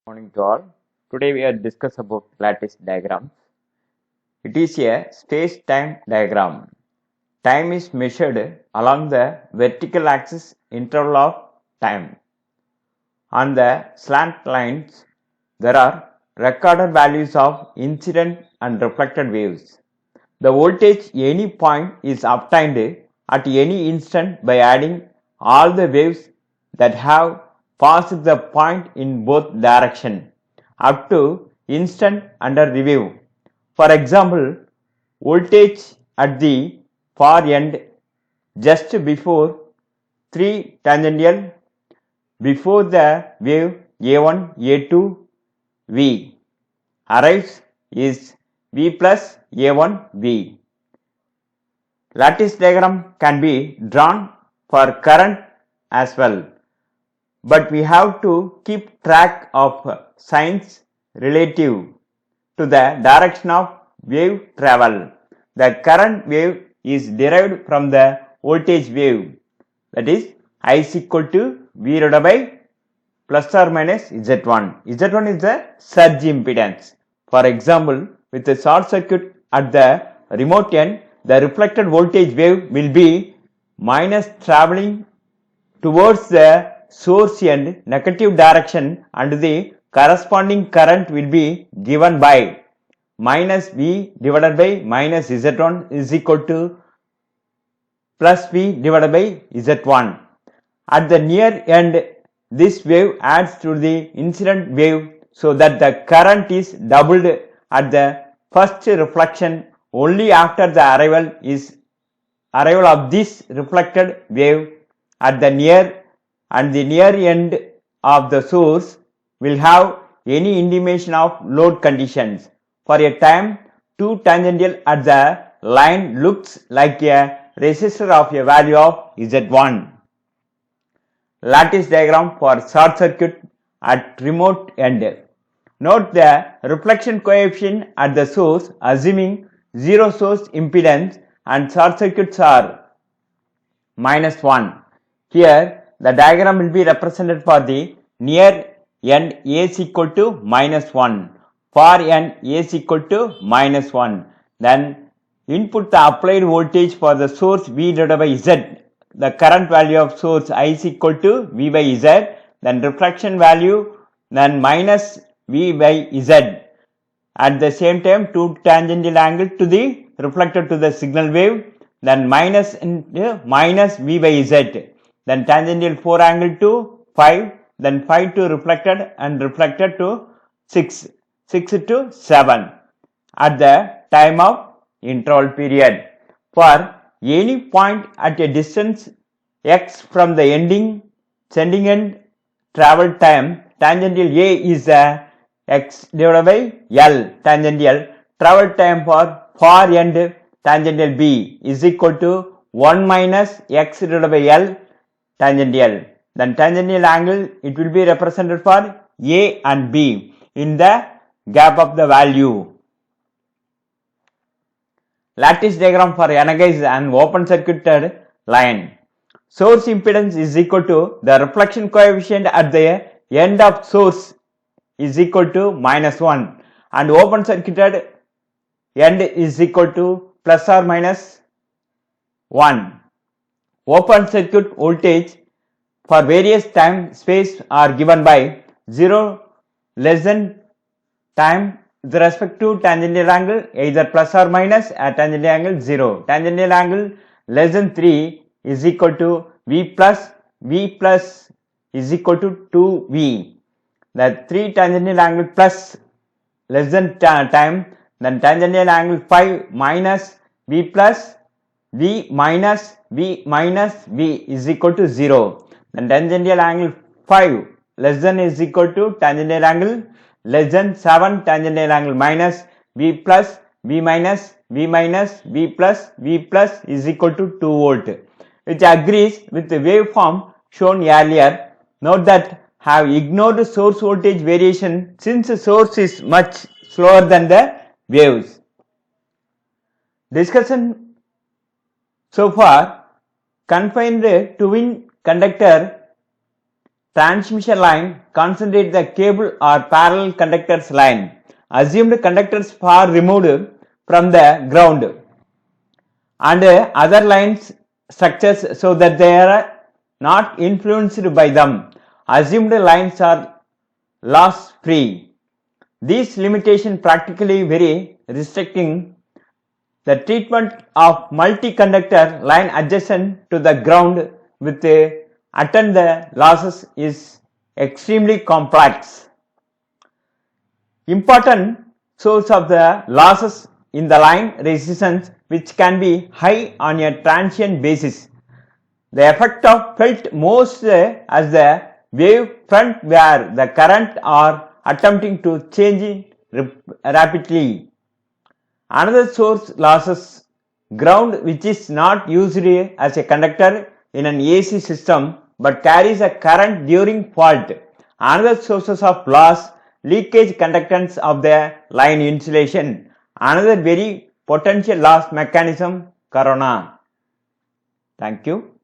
Morning to all. Today we are discuss about lattice diagrams. It is a space-time diagram. Time is measured along the vertical axis interval of time. On the slant lines, there are recorded values of incident and reflected waves. The voltage at any point is obtained at any instant by adding all the waves that have passed the point in both directions up to instant under review. For example, voltage at the far end just before 3 tangential before the wave A1, A2, V arrives is V plus A1, V. Lattice diagram can be drawn for current as well, but we have to keep track of signs relative to the direction of wave travel. The current wave is derived from the voltage wave, that is I is equal to V divided by plus or minus Z1. Z1 is the surge impedance. For example, with a short circuit at the remote end, the reflected voltage wave will be minus traveling towards the source end negative direction, and the corresponding current will be given by minus V divided by minus Z1 is equal to plus V divided by Z1. At the near end, this wave adds to the incident wave so that the current is doubled at the first reflection. Only after the arrival of this reflected wave at the near end of the source will have any intimation of load conditions. For a time, 2 tangential at the line looks like a resistor of a value of Z1. Lattice diagram for short circuit at remote end. Note the reflection coefficient at the source assuming zero source impedance and short circuits are minus 1. Here the diagram will be represented for the near end A is equal to minus 1, far end A is equal to minus 1. Then input the applied voltage for the source V divided by Z. The current value of source I is equal to V by Z, then reflection value, then minus V by Z. At the same time, 2 tangential angle to the reflected to the signal wave, then minus into minus V by Z, then tangential 4 angle to 5, then 5 to reflected and reflected to 6 to 7 at the time of interval period. For any point at a distance x from the sending end travel time, tangential A is x divided by L tangential. Travel time for far end tangential B is equal to 1 minus x divided by L tangential. Then tangential angle, it will be represented for A and B in the gap of the value. Lattice diagram for energized and open circuited line. Source impedance is equal to the reflection coefficient at the end of source is equal to minus 1 and open circuited end is equal to plus or minus 1. Open circuit voltage for various time space are given by 0 less than time with respect to tangential angle either plus or minus at tangential angle 0. Tangential angle less than 3 is equal to V plus is equal to 2V. The 3 tangential angle plus less than time, then tangential angle 5 minus V plus V minus V minus V is equal to 0. Then tangential angle 5 less than is equal to tangential angle less than 7 tangential angle minus V plus V minus V minus V plus V plus is equal to 2 volt, which agrees with the waveform shown earlier. Note that have ignored source voltage variation since the source is much slower than the waves. Discussion so far confined to twin conductor transmission line, concentrate the cable or parallel conductors line. Assumed conductors far removed from the ground and other lines structures so that they are not influenced by them. Assumed lines are loss free. These limitations practically very restricting the treatment of multi-conductor line adjacent to the ground with attend the losses is extremely complex. Important source of the losses in the line resistance which can be high on a transient basis. The effect of felt most as the wave front where the current are attempting to change rapidly. Another source losses ground which is not used as a conductor in an AC system but carries a current during fault. Another sources of loss leakage conductance of the line insulation. Another very potential loss mechanism corona. Thank you.